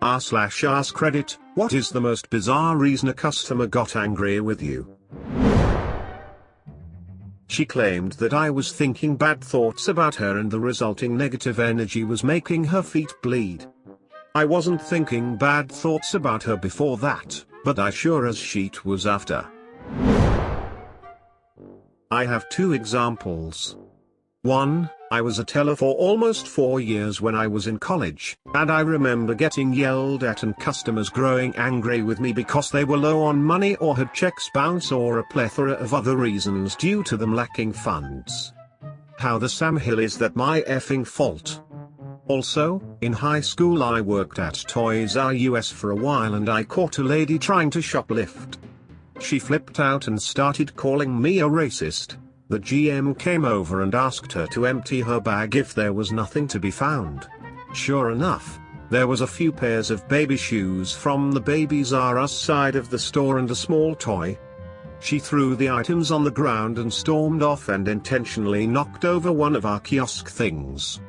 r/AskReddit, what is the most bizarre reason a customer got angry with you? She claimed that I was thinking bad thoughts about her and the resulting negative energy was making her feet bleed. I wasn't thinking bad thoughts about her before that, but I sure as shit was after. I have two examples. One, I was a teller for almost 4 years when I was in college, and I remember getting yelled at and customers growing angry with me because they were low on money or had checks bounce or a plethora of other reasons due to them lacking funds. How the Sam Hill is that my effing fault? Also, in high school I worked at Toys R Us for a while and I caught a lady trying to shoplift. She flipped out and started calling me a racist. The GM came over and asked her to empty her bag if there was nothing to be found. Sure enough, there was a few pairs of baby shoes from the Babies R Us side of the store and a small toy. She threw the items on the ground and stormed off and intentionally knocked over one of our kiosk things.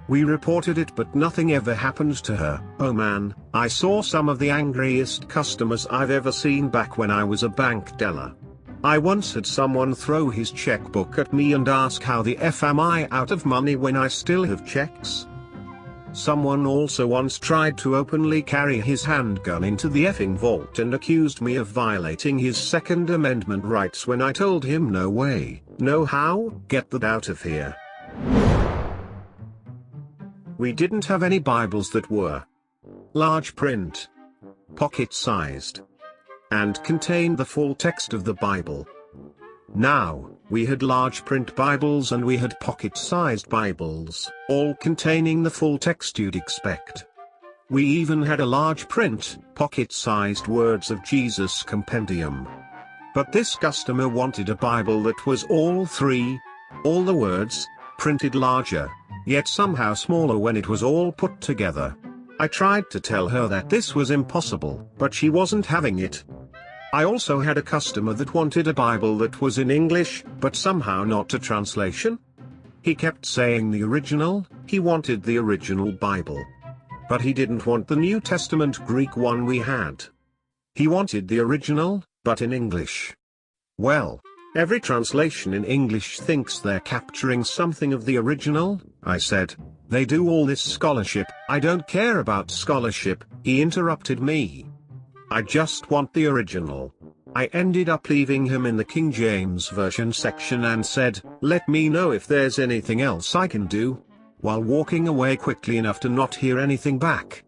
We reported it but nothing ever happened to her. Oh man, I saw some of the angriest customers I've ever seen back when I was a bank teller. I once had someone throw his checkbook at me and ask how the F am I out of money when I still have checks? Someone also once tried to openly carry his handgun into the effing vault and accused me of violating his Second Amendment rights when I told him no way, no how, get that out of here. We didn't have any Bibles that were large print, pocket-sized, and contained the full text of the Bible. Now, we had large print Bibles and we had pocket-sized Bibles, all containing the full text you'd expect. We even had a large print, pocket-sized Words of Jesus compendium. But this customer wanted a Bible that was all the words, printed larger, yet somehow smaller when it was all put together. I tried to tell her that this was impossible, but she wasn't having it. I also had a customer that wanted a Bible that was in English, but somehow not a translation. He kept saying the original, he wanted the original Bible. But he didn't want the New Testament Greek one we had. He wanted the original, but in English. Well, every translation in English thinks they're capturing something of the original, I said. They do all this scholarship. I don't care about scholarship, he interrupted me. I just want the original. I ended up leaving him in the King James Version section and said, let me know if there's anything else I can do, while walking away quickly enough to not hear anything back.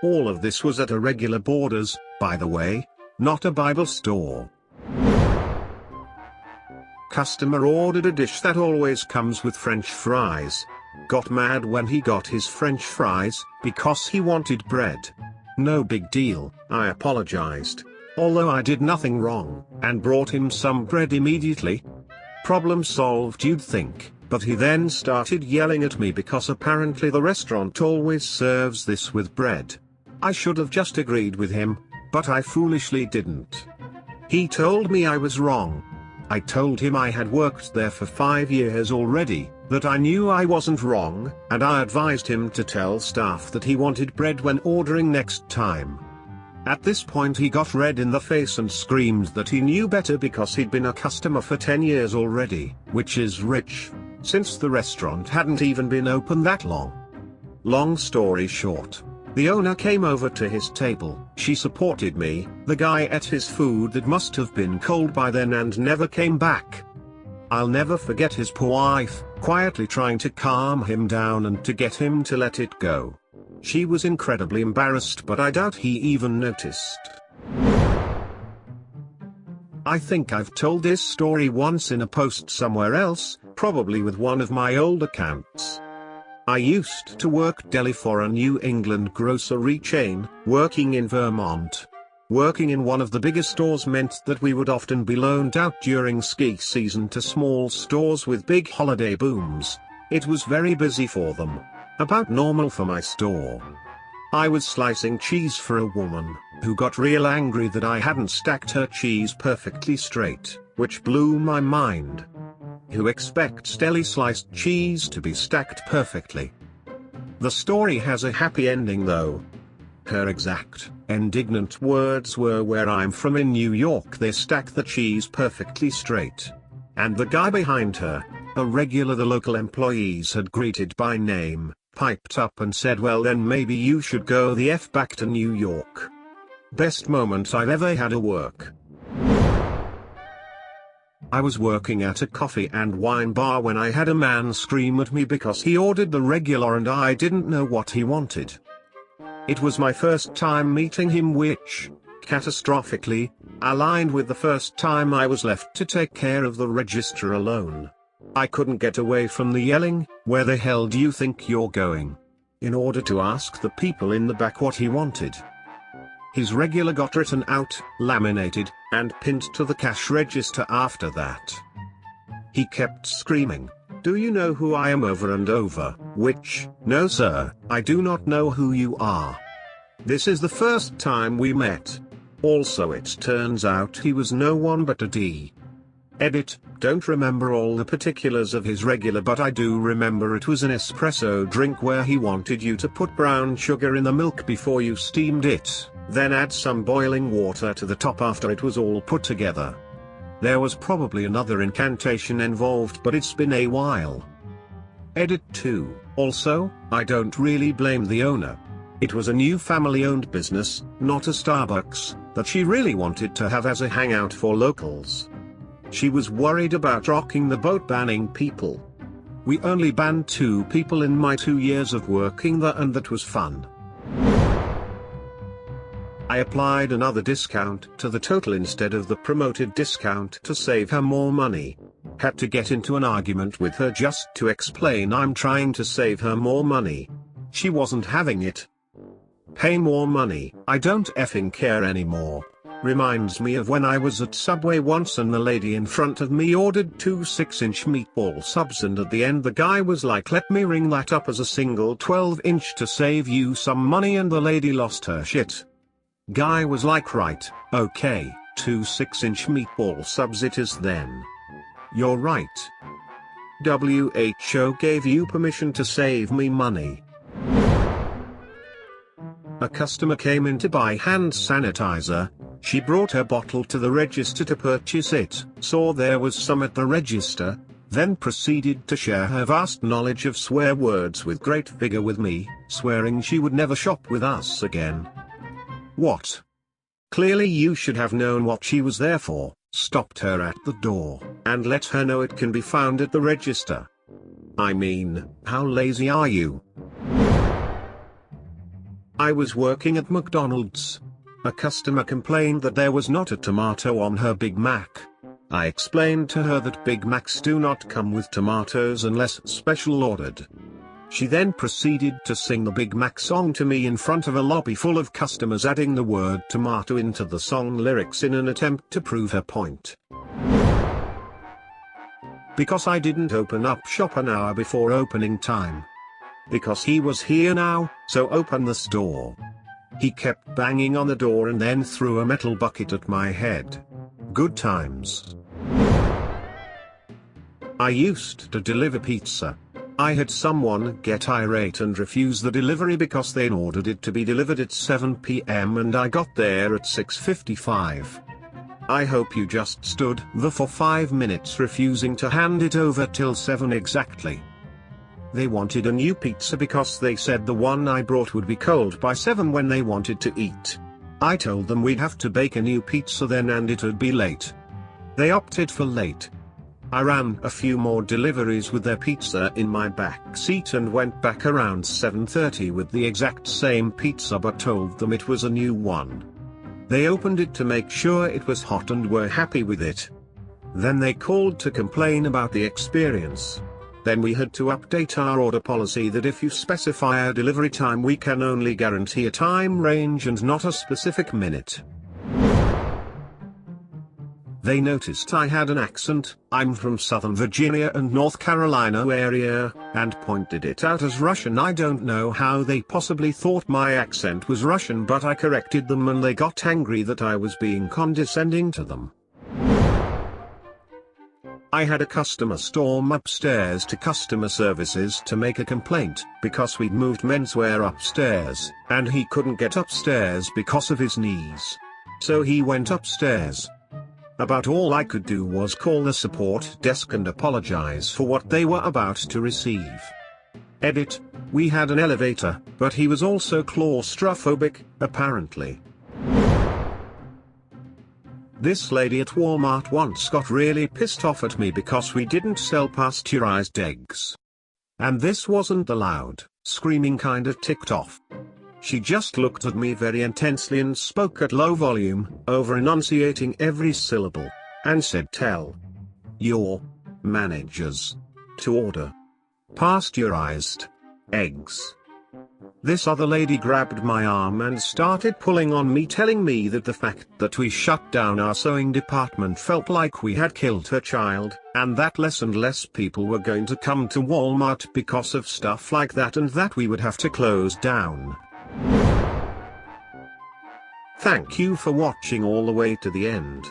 All of this was at a regular Borders, by the way, not a Bible store. Customer ordered a dish that always comes with French fries. Got mad when he got his French fries, because he wanted bread. No big deal, I apologized, although I did nothing wrong, and brought him some bread immediately. Problem solved you'd think, but he then started yelling at me because apparently the restaurant always serves this with bread. I should have just agreed with him, but I foolishly didn't. He told me I was wrong. I told him I had worked there for 5 years already, that I knew I wasn't wrong, and I advised him to tell staff that he wanted bread when ordering next time. At this point he got red in the face and screamed that he knew better because he'd been a customer for 10 years already, which is rich, since the restaurant hadn't even been open that long. Long story short, the owner came over to his table, she supported me, the guy ate his food that must have been cold by then and never came back. I'll never forget his poor wife, quietly trying to calm him down and to get him to let it go. She was incredibly embarrassed, but I doubt he even noticed. I think I've told this story once in a post somewhere else, probably with one of my old accounts. I used to work deli for a New England grocery chain, working in Vermont. Working in one of the bigger stores meant that we would often be loaned out during ski season to small stores with big holiday booms. It was very busy for them. About normal for my store. I was slicing cheese for a woman, who got real angry that I hadn't stacked her cheese perfectly straight, which blew my mind. Who expects deli sliced cheese to be stacked perfectly? The story has a happy ending though. Her exact, indignant words were, "Where I'm from in New York they stack the cheese perfectly straight." And the guy behind her, a regular the local employees had greeted by name, piped up and said, "Well then maybe you should go the F back to New York." Best moment I've ever had at work. I was working at a coffee and wine bar when I had a man scream at me because he ordered the regular and I didn't know what he wanted. It was my first time meeting him, which, catastrophically, aligned with the first time I was left to take care of the register alone. I couldn't get away from the yelling, "Where the hell do you think you're going?" in order to ask the people in the back what he wanted. His regular got written out, laminated, and pinned to the cash register after that. He kept screaming, "Do you know who I am?" over and over, which, "No sir, I do not know who you are. This is the first time we met." Also it turns out he was no one but a D. Edit, don't remember all the particulars of his regular, but I do remember it was an espresso drink where he wanted you to put brown sugar in the milk before you steamed it, then add some boiling water to the top after it was all put together. There was probably another incantation involved, but it's been a while. Edit 2, also, I don't really blame the owner. It was a new family-owned business, not a Starbucks, that she really wanted to have as a hangout for locals. She was worried about rocking the boat banning people. We only banned 2 people in my 2 years of working there, and that was fun. I applied another discount to the total instead of the promoted discount to save her more money. Had to get into an argument with her just to explain I'm trying to save her more money. She wasn't having it. Pay more money, I don't effing care anymore. Reminds me of when I was at Subway once and the lady in front of me ordered 2 6-inch meatball subs, and at the end the guy was like, "Let me ring that up as a single 12-inch to save you some money," and the lady lost her shit. Guy was like, "Right, okay, 2 6-inch meatball subs it is then. You're right. WHO gave you permission to save me money." A customer came in to buy hand sanitizer. She brought her bottle to the register to purchase it, saw there was some at the register, then proceeded to share her vast knowledge of swear words with great vigor with me, swearing she would never shop with us again. What? Clearly you should have known what she was there for, stopped her at the door, and let her know it can be found at the register. I mean, how lazy are you? I was working at McDonald's. A customer complained that there was not a tomato on her Big Mac. I explained to her that Big Macs do not come with tomatoes unless special ordered. She then proceeded to sing the Big Mac song to me in front of a lobby full of customers, adding the word tomato into the song lyrics in an attempt to prove her point. Because I didn't open up shop an hour before opening time. Because he was here now, so open the store. He kept banging on the door and then threw a metal bucket at my head. Good times. I used to deliver pizza. I had someone get irate and refuse the delivery because they ordered it to be delivered at 7 p.m. and I got there at 6:55. I hope you just stood there for 5 minutes refusing to hand it over till 7 exactly. They wanted a new pizza because they said the one I brought would be cold by 7 when they wanted to eat. I told them we'd have to bake a new pizza then and it'd be late. They opted for late. I ran a few more deliveries with their pizza in my back seat and went back around 7:30 with the exact same pizza but told them it was a new one. They opened it to make sure it was hot and were happy with it. Then they called to complain about the experience. Then we had to update our order policy that if you specify a delivery time we can only guarantee a time range and not a specific minute. They noticed I had an accent, I'm from Southern Virginia and North Carolina area, and pointed it out as Russian. I don't know how they possibly thought my accent was Russian, but I corrected them and they got angry that I was being condescending to them. I had a customer storm upstairs to customer services to make a complaint because we'd moved menswear upstairs, and he couldn't get upstairs because of his knees. So he went upstairs. About all I could do was call the support desk and apologize for what they were about to receive. Edit: we had an elevator, but he was also claustrophobic, apparently. This lady at Walmart once got really pissed off at me because we didn't sell pasteurized eggs. And this wasn't the loud, screaming kind of ticked off. She just looked at me very intensely and spoke at low volume, over-enunciating every syllable, and said, "Tell your managers to order pasteurized eggs." This other lady grabbed my arm and started pulling on me, telling me that the fact that we shut down our sewing department felt like we had killed her child, and that less and less people were going to come to Walmart because of stuff like that, and that we would have to close down. Thank you for watching all the way to the end.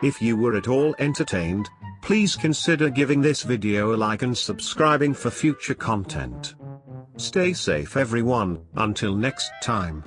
If you were at all entertained, please consider giving this video a like and subscribing for future content. Stay safe everyone, until next time.